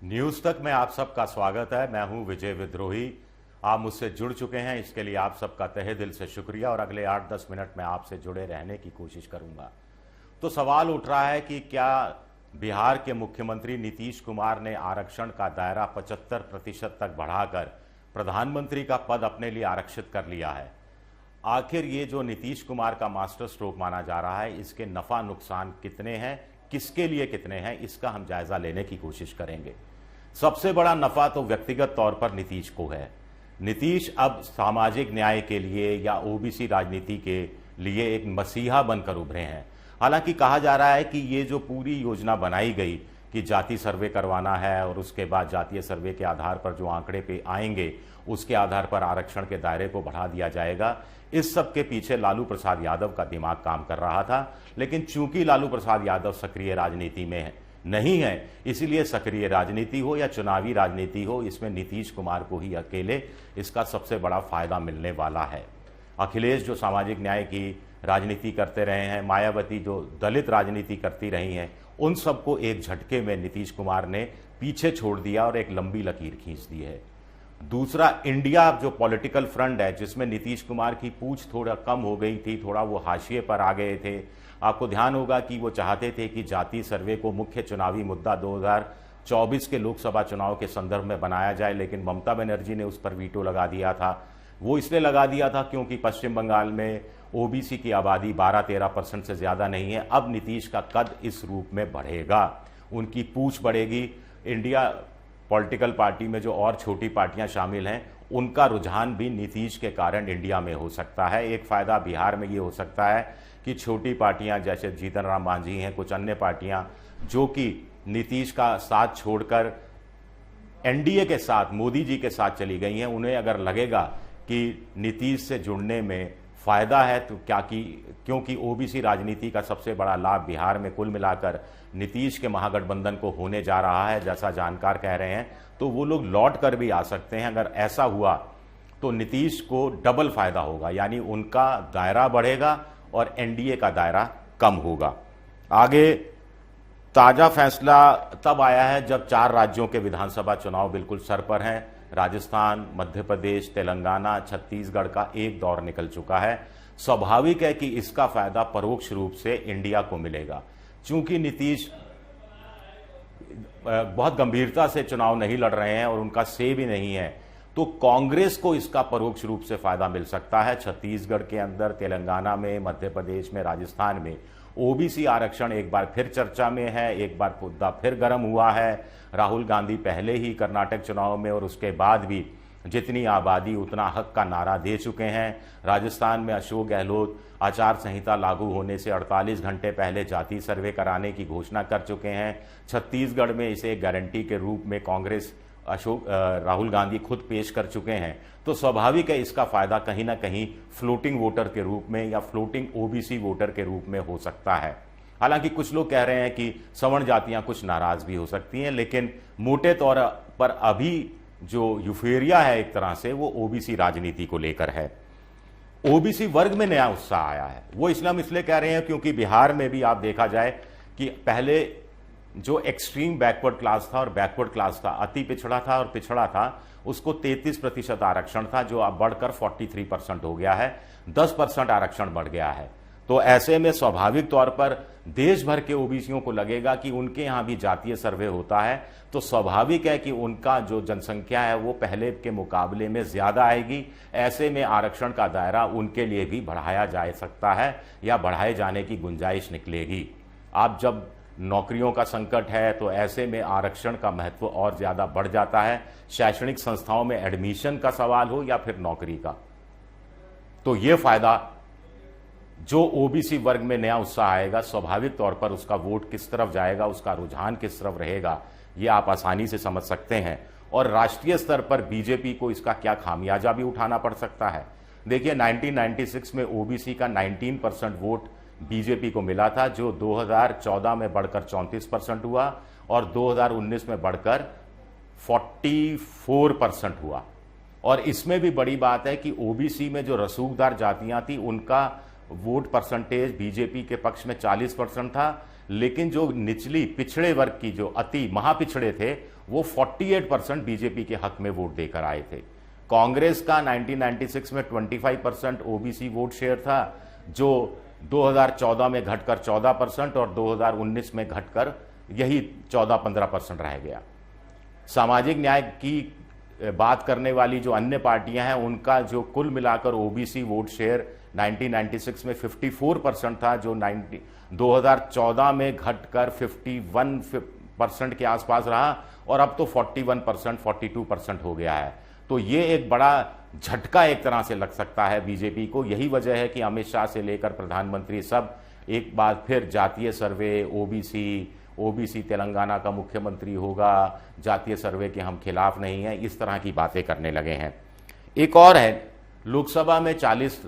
News तक में आप सबका स्वागत है। मैं हूं विजय विद्रोही। आप मुझसे जुड़ चुके हैं, इसके लिए आप सबका तहे दिल से शुक्रिया और अगले 8-10 मिनट में आपसे जुड़े रहने की कोशिश करूंगा। तो सवाल उठ रहा है कि क्या बिहार के मुख्यमंत्री नीतीश कुमार ने आरक्षण का दायरा 75% तक बढ़ाकर प्रधानमंत्री का पद अपने लिए आरक्षित कर लिया है। आखिर ये जो नीतीश कुमार का मास्टर स्ट्रोक माना जा रहा है, इसके नफा नुकसान कितने हैं, किसके लिए कितने हैं, इसका हम जायजा लेने की कोशिश करेंगे। सबसे बड़ा नफा तो व्यक्तिगत तौर पर नीतीश को है। नीतीश अब सामाजिक न्याय के लिए या ओबीसी राजनीति के लिए एक मसीहा बनकर उभरे हैं। हालांकि कहा जा रहा है कि ये जो पूरी योजना बनाई गई कि जाति सर्वे करवाना है और उसके बाद जातीय सर्वे के आधार पर जो आंकड़े पे आएंगे उसके आधार पर आरक्षण के दायरे को बढ़ा दिया जाएगा, इस सब के पीछे लालू प्रसाद यादव का दिमाग काम कर रहा था। लेकिन चूंकि लालू प्रसाद यादव सक्रिय राजनीति में नहीं है, इसीलिए सक्रिय राजनीति हो या चुनावी राजनीति हो, इसमें नीतीश कुमार को ही अकेले इसका सबसे बड़ा फायदा मिलने वाला है। अखिलेश जो सामाजिक न्याय की राजनीति करते रहे हैं, मायावती जो दलित राजनीति करती रही हैं, उन सबको एक झटके में नीतीश कुमार ने पीछे छोड़ दिया और एक लंबी लकीर खींच दी है। दूसरा, इंडिया जो पॉलिटिकल फ्रंट है, जिसमें नीतीश कुमार की पूछ थोड़ा कम हो गई थी, थोड़ा वो हाशिए पर आ गए थे। आपको ध्यान होगा कि वो चाहते थे कि जाति सर्वे को मुख्य चुनावी मुद्दा 2024 के लोकसभा चुनाव के संदर्भ में बनाया जाए, लेकिन ममता बनर्जी ने उस पर वीटो लगा दिया था। वो इसलिए लगा दिया था क्योंकि पश्चिम बंगाल में ओबीसी की आबादी 12-13% से ज्यादा नहीं है। अब नीतीश का कद इस रूप में बढ़ेगा, उनकी पूछ बढ़ेगी। इंडिया पॉलिटिकल पार्टी में जो और छोटी पार्टियां शामिल हैं, उनका रुझान भी नीतीश के कारण इंडिया में हो सकता है। एक फायदा बिहार में ये हो सकता है कि छोटी पार्टियां जैसे जीतन राम मांझी हैं, कुछ अन्य पार्टियां जो कि नीतीश का साथ छोड़कर एनडीए के साथ, मोदी जी के साथ चली गई हैं, उन्हें अगर लगेगा कि नीतीश से जुड़ने में फायदा है तो क्योंकि ओबीसी राजनीति का सबसे बड़ा लाभ बिहार में कुल मिलाकर नीतीश के महागठबंधन को होने जा रहा है, जैसा जानकार कह रहे हैं, तो वो लोग लौट कर भी आ सकते हैं। अगर ऐसा हुआ तो नीतीश को डबल फायदा होगा, यानी उनका दायरा बढ़ेगा और एनडीए का दायरा कम होगा। आगे ताजा फैसला तब आया है जब 4 राज्यों के विधानसभा चुनाव बिल्कुल सर पर हैं। राजस्थान, मध्य प्रदेश, तेलंगाना, छत्तीसगढ़ का एक दौर निकल चुका है। स्वाभाविक है कि इसका फायदा परोक्ष रूप से इंडिया को मिलेगा। चूंकि नीतीश बहुत गंभीरता से चुनाव नहीं लड़ रहे हैं और उनका से भी नहीं है, तो कांग्रेस को इसका परोक्ष रूप से फायदा मिल सकता है। छत्तीसगढ़ के अंदर, तेलंगाना में, मध्य प्रदेश में, राजस्थान में ओबीसी आरक्षण एक बार फिर चर्चा में है, एक बार मुद्दा फिर गर्म हुआ है। राहुल गांधी पहले ही कर्नाटक चुनाव में और उसके बाद भी जितनी आबादी उतना हक का नारा दे चुके हैं। राजस्थान में अशोक गहलोत आचार संहिता लागू होने से 48 घंटे पहले जाति सर्वे कराने की घोषणा कर चुके हैं। छत्तीसगढ़ में इसे गारंटी के रूप में कांग्रेस राहुल गांधी खुद पेश कर चुके हैं। तो स्वाभाविक है इसका फायदा कहीं ना कहीं फ्लोटिंग वोटर के रूप में या फ्लोटिंग ओबीसी वोटर के रूप में हो सकता है। हालांकि कुछ लोग कह रहे हैं कि सवर्ण जातियां कुछ नाराज भी हो सकती हैं, लेकिन मोटे तौर पर अभी जो यूफेरिया है एक तरह से, वो ओबीसी राजनीति को लेकर है। ओबीसी वर्ग में नया उत्साह आया है। वो इसलिए कह रहे हैं क्योंकि बिहार में भी आप देखा जाए कि पहले जो एक्सट्रीम बैकवर्ड क्लास था और बैकवर्ड क्लास था, अति पिछड़ा था और पिछड़ा था, उसको 33% आरक्षण था, जो अब बढ़कर 43% हो गया है। 10% आरक्षण बढ़ गया है। तो ऐसे में स्वाभाविक तौर पर देश भर के ओबीसियों को लगेगा कि उनके यहां भी जातीय सर्वे होता है, तो स्वाभाविक है कि उनका जो जनसंख्या है वो पहले के मुकाबले में ज्यादा आएगी। ऐसे में आरक्षण का दायरा उनके लिए भी बढ़ाया जा सकता है या बढ़ाए जाने की गुंजाइश निकलेगी। आप जब नौकरियों का संकट है तो ऐसे में आरक्षण का महत्व और ज्यादा बढ़ जाता है। शैक्षणिक संस्थाओं में एडमिशन का सवाल हो या फिर नौकरी का, तो यह फायदा जो ओबीसी वर्ग में नया उत्साह आएगा, स्वाभाविक तौर पर उसका वोट किस तरफ जाएगा, उसका रुझान किस तरफ रहेगा, यह आप आसानी से समझ सकते हैं। और राष्ट्रीय स्तर पर बीजेपी को इसका क्या खामियाजा भी उठाना पड़ सकता है। देखिए, 1996 में ओबीसी का 19% वोट बीजेपी को मिला था, जो 2014 में बढ़कर 34% हुआ और 2019 में बढ़कर 44% हुआ। और इसमें भी बड़ी बात है कि ओबीसी में जो रसूखदार जातियां थी, उनका वोट परसेंटेज बीजेपी के पक्ष में 40% था, लेकिन जो निचली पिछड़े वर्ग की, जो अति महापिछड़े थे, वो 48% बीजेपी के हक में वोट देकर आए थे। कांग्रेस का 1996 में 25% ओबीसी वोट शेयर था, जो 2014 में घटकर 14% और 2019 में घटकर यही 14-15% रह गया। सामाजिक न्याय की बात करने वाली जो अन्य पार्टियां हैं, उनका जो कुल मिलाकर ओबीसी वोट शेयर 1996 में 54% था, जो 2014 में घटकर 51% के आसपास रहा और अब तो 41%, 42% हो गया है। तो ये एक बड़ा झटका एक तरह से लग सकता है बीजेपी को। यही वजह है कि अमित शाह से लेकर प्रधानमंत्री सब एक बार फिर जातीय सर्वे, ओबीसी तेलंगाना का मुख्यमंत्री होगा, जातीय सर्वे के हम खिलाफ नहीं हैं, इस तरह की बातें करने लगे हैं। एक और है, लोकसभा में 40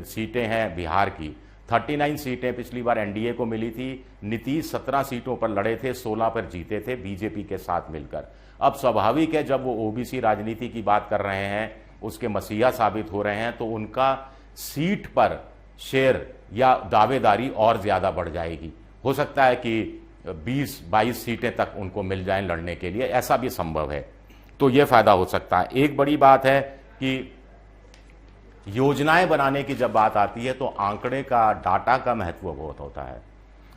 सीटें हैं बिहार की, 39 सीटें पिछली बार एनडीए को मिली थी। नीतीश 17 सीटों पर लड़े थे, 16 पर जीते थे बीजेपी के साथ मिलकर। अब स्वाभाविक है, जब वो ओबीसी राजनीति की बात कर रहे हैं, उसके मसीहा साबित हो रहे हैं, तो उनका सीट पर शेयर या दावेदारी और ज्यादा बढ़ जाएगी। हो सकता है कि 20-22 सीटें तक उनको मिल जाएं लड़ने के लिए, ऐसा भी संभव है। तो यह फायदा हो सकता है। एक बड़ी बात है कि योजनाएं बनाने की जब बात आती है तो आंकड़े का, डाटा का महत्व बहुत होता है।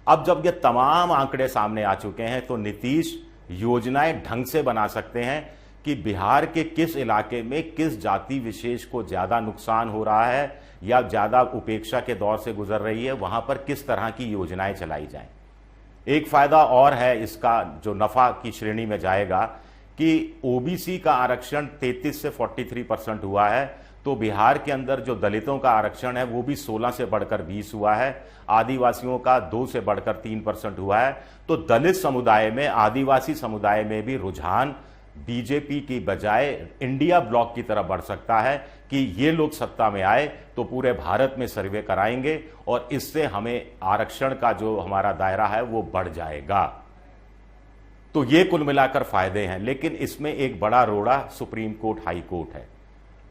अब जब ये तमाम आंकड़े सामने आ चुके हैं तो नीतीश योजनाएं ढंग से बना सकते हैं कि बिहार के किस इलाके में किस जाति विशेष को ज्यादा नुकसान हो रहा है या ज्यादा उपेक्षा के दौर से गुजर रही है, वहां पर किस तरह की योजनाएं चलाई जाएं। एक फायदा और है इसका, जो नफा की श्रेणी में जाएगा, कि ओबीसी का आरक्षण 33 से 43% हुआ है, तो बिहार के अंदर जो दलितों का आरक्षण है वो भी 16 से बढ़कर 20 हुआ है, आदिवासियों का 2 से बढ़कर 3% हुआ है। तो दलित समुदाय में, आदिवासी समुदाय में भी रुझान बीजेपी की बजाय इंडिया ब्लॉक की तरफ बढ़ सकता है कि ये लोग सत्ता में आए तो पूरे भारत में सर्वे कराएंगे और इससे हमें आरक्षण का जो हमारा दायरा है वो बढ़ जाएगा। तो ये कुल मिलाकर फायदे हैं। लेकिन इसमें एक बड़ा रोड़ा सुप्रीम कोर्ट, हाई कोर्ट है।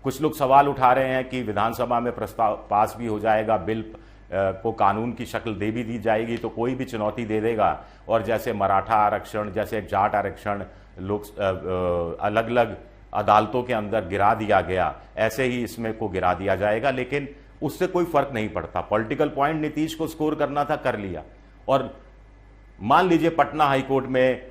कुछ लोग सवाल उठा रहे हैं कि विधानसभा में प्रस्ताव पास भी हो जाएगा, बिल को कानून की शक्ल दे भी दी जाएगी तो कोई भी चुनौती दे देगा, और जैसे मराठा आरक्षण, जैसे जाट आरक्षण लोग अलग अलग अदालतों के अंदर गिरा दिया गया, ऐसे ही इसमें को गिरा दिया जाएगा। लेकिन उससे कोई फर्क नहीं पड़ता। पॉलिटिकल पॉइंट नीतीश को स्कोर करना था, कर लिया। और मान लीजिए पटना हाईकोर्ट में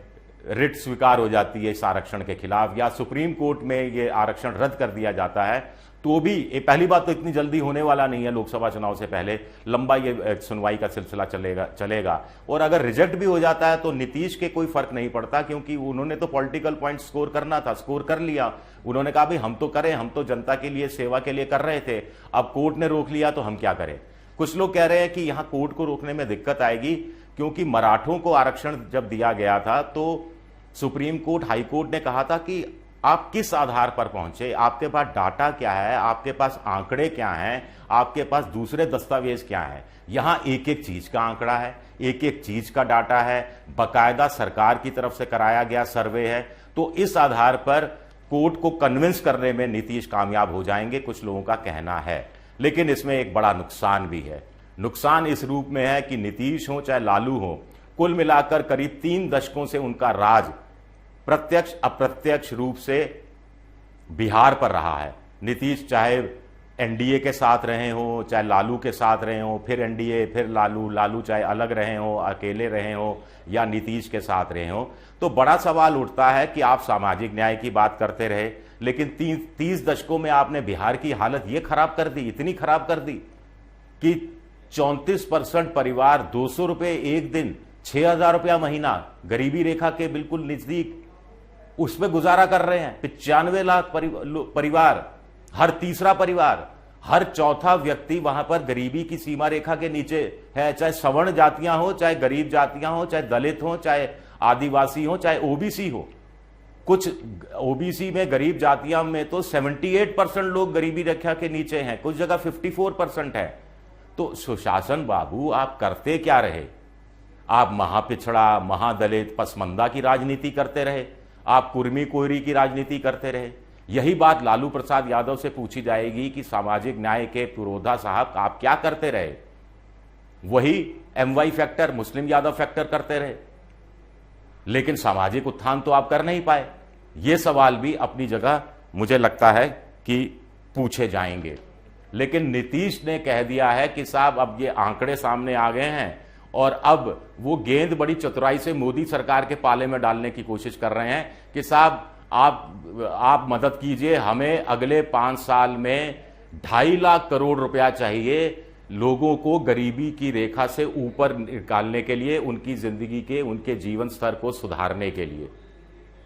रिट स्वीकार हो जाती है इस आरक्षण के खिलाफ, या सुप्रीम कोर्ट में ये आरक्षण रद्द कर दिया जाता है, तो भी पहली बात तो इतनी जल्दी होने वाला नहीं है, लोकसभा चुनाव से पहले लंबा ये सुनवाई का सिलसिला चलेगा। और अगर रिजेक्ट भी हो जाता है तो नीतीश के कोई फर्क नहीं पड़ता, क्योंकि उन्होंने तो पॉलिटिकल पॉइंट स्कोर करना था, स्कोर कर लिया। उन्होंने कहा भाई हम तो करें, हम तो जनता के लिए, सेवा के लिए कर रहे थे, अब कोर्ट ने रोक लिया तो हम क्या करें। कुछ लोग कह रहे हैं कि यहां कोर्ट को रोकने में दिक्कत आएगी, क्योंकि मराठों को आरक्षण जब दिया गया था तो सुप्रीम कोर्ट, हाई कोर्ट ने कहा था कि आप किस आधार पर पहुंचे, आपके पास डाटा क्या है, आपके पास आंकड़े क्या हैं, आपके पास दूसरे दस्तावेज क्या हैं। यहां एक एक चीज का आंकड़ा है, एक एक चीज का डाटा है, बकायदा सरकार की तरफ से कराया गया सर्वे है। तो इस आधार पर कोर्ट को कन्विंस करने में नीतीश कामयाब हो जाएंगे, कुछ लोगों का कहना है। लेकिन इसमें एक बड़ा नुकसान भी है। नुकसान इस रूप में है कि नीतीश हो चाहे लालू हो, कुल मिलाकर करीब 3 दशकों से उनका राज प्रत्यक्ष अप्रत्यक्ष रूप से बिहार पर रहा है। नीतीश चाहे एनडीए के साथ रहे हो, चाहे लालू के साथ रहे हो, फिर एनडीए, फिर लालू चाहे अलग रहे हो, अकेले रहे हो, या नीतीश के साथ रहे हो। तो बड़ा सवाल उठता है कि आप सामाजिक न्याय की बात करते रहे, लेकिन 30 दशकों में आपने बिहार की हालत ये खराब कर दी, इतनी खराब कर दी कि 34% परिवार 200 रुपए एक दिन, 6,000 रुपया महीना, गरीबी रेखा के बिल्कुल नजदीक, उस पर गुजारा कर रहे हैं। 95 लाख परिवार, हर तीसरा परिवार, हर चौथा व्यक्ति वहां पर गरीबी की सीमा रेखा के नीचे है, चाहे सवर्ण जातियां हो, चाहे गरीब जातियां हो, चाहे दलित हो, चाहे आदिवासी हो, चाहे ओबीसी हो। कुछ ओबीसी में, गरीब जातियां में तो 78% लोग गरीबी रेखा के नीचे हैं, कुछ जगह 54% है। तो सुशासन बाबू आप करते क्या रहे? आप महापिछड़ा, महादलित, पसमंदा की राजनीति करते रहे, आप कुर्मी कोयरी की राजनीति करते रहे। यही बात लालू प्रसाद यादव से पूछी जाएगी कि सामाजिक न्याय के पुरोधा साहब आप क्या करते रहे? वही MY factor, Muslim Yadav factor करते रहे। लेकिन सामाजिक उत्थान तो आप कर नहीं पाए। ये सवाल भी अपनी जगह मुझे लगता है कि पूछे जाएंगे। लेकिन नीतीश ने कह दिया है कि साहब अब ये आंकड़े सामने आ गए हैं और अब वो गेंद बड़ी चतुराई से मोदी सरकार के पाले में डालने की कोशिश कर रहे हैं कि साहब आप मदद कीजिए, हमें अगले 5 साल में 2.5 लाख करोड़ रुपया चाहिए लोगों को गरीबी की रेखा से ऊपर निकालने के लिए, उनकी जिंदगी के, उनके जीवन स्तर को सुधारने के लिए।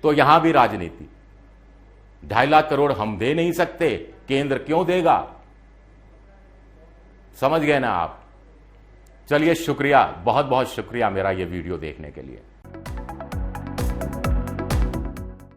तो यहां भी राजनीति। 2.5 लाख करोड़ हम दे नहीं सकते, केंद्र क्यों देगा? समझ गए ना आप? चलिए, शुक्रिया, बहुत बहुत शुक्रिया मेरा ये वीडियो देखने के लिए।